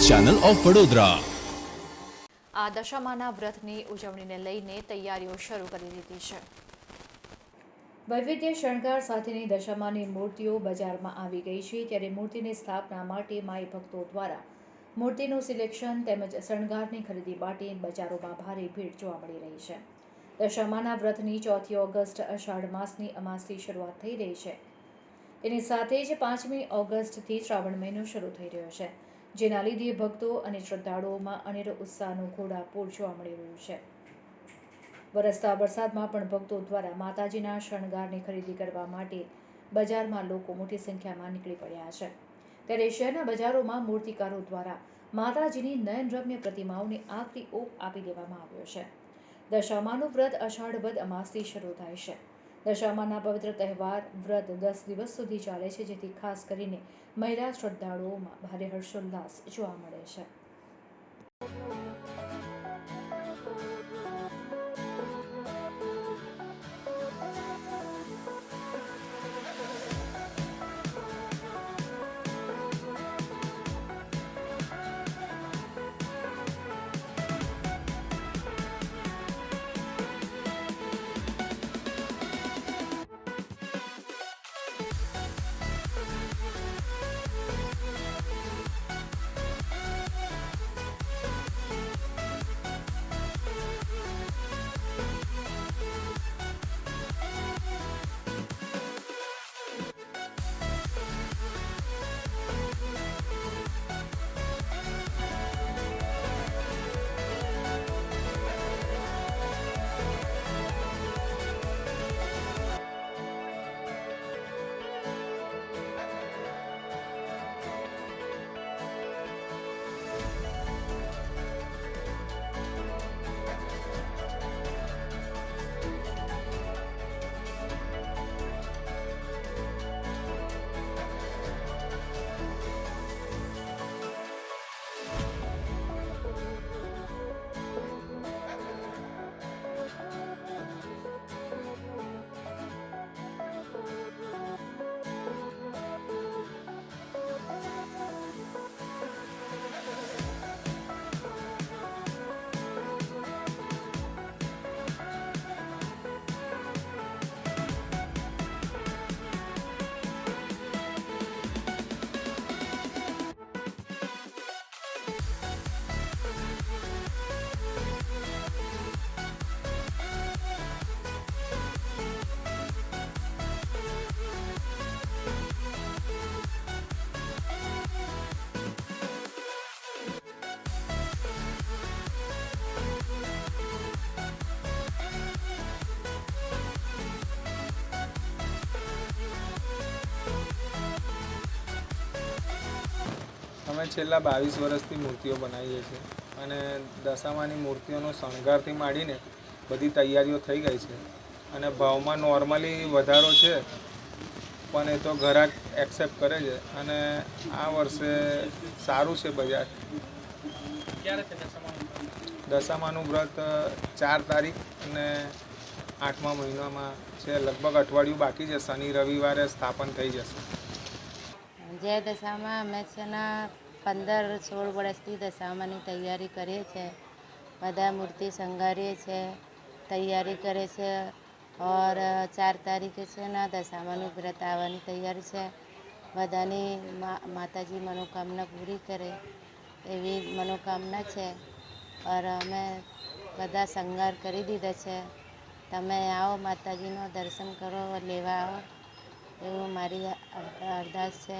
Channel of Vadodara. આ દશામાના વ્રતની ઉજવણીને લઈને તૈયારીઓ શરૂ કરી દીધી છે। વૈવિધ્ય શણગાર સાથેની દશામાની મૂર્તિઓ બજારમાં આવી ગઈ છે, ત્યારે મૂર્તિની સ્થાપના માટે માઈ ભક્તો દ્વારા મૂર્તિનું સિલેક્શન તેમજ શણગારની ખરીદી માટે બજારોમાં ભારે ભીડ જોવા મળી રહી છે। દશામાના વ્રતની 4 ઓગસ્ટ અષાઢ માસની અમાસથી શરૂઆત થઈ રહી છે। તેની સાથે જ 5મી ઓગસ્ટથી શ્રાવણ મહિનો શરૂ થઈ રહ્યો છે, જેના લીધે ભક્તો અને શ્રદ્ધાળુઓમાં અનેરો ઉત્સાહનું ઘોડાપૂર જોવા મળી રહ્યું છે। વરસતા વરસાદમાં પણ ભક્તો દ્વારા માતાજીના શણગારની ખરીદી કરવા માટે બજારમાં લોકો મોટી સંખ્યામાં નીકળી પડ્યા છે। ત્યારે શહેરના બજારોમાં મૂર્તિકારો દ્વારા માતાજીની નયનરમ્ય પ્રતિમાઓને આખરી ઓપ આપી દેવામાં આવ્યો છે। દશામાનું વ્રત અષાઢ વદ અમાસથી શરૂ થાય છે। દશામાના પવિત્ર તહેવાર વ્રત 10 દિવસ સુધી ચાલે છે, જેથી ખાસ કરીને મહિલા શ્રદ્ધાળુઓમાં ભારે હર્ષોલ્લાસ જોવા મળે છે। અમે છેલ્લા 22 વર્ષથી મૂર્તિઓ બનાવીએ છીએ અને દશામાની મૂર્તિઓનો શણગારથી માંડીને બધી તૈયારીઓ થઈ ગઈ છે અને ભાવમાં નોર્મલી વધારો છે, પણ એ તો ગ્રાહક એક્સેપ્ટ કરે છે અને આ વર્ષે સારું છે બજાર। ક્યારે છે દશામાનું વ્રત 4 તારીખ અને 8મા મહિનામાં છે, લગભગ અઠવાડિયું બાકી છે, શનિ રવિવારે સ્થાપન થઈ જશે। જય દશામાં અમે છે ને 15-16 વર્ષથી દશામાની તૈયારી કરીએ છીએ। બધા મૂર્તિ શણગારીએ છીએ, તૈયારી કરે છે ઓર 4 તારીખે છે ને દશામાનું વ્રત આવવાની તૈયારી છે। બધાની માતાજી મનોકામના પૂરી કરે એવી મનોકામના છે ઓર અમે બધા શણગાર કરી દીધા છે। તમે આવો, માતાજીનો દર્શન કરો, લેવા આવો એવું મારી અરદાસ છે।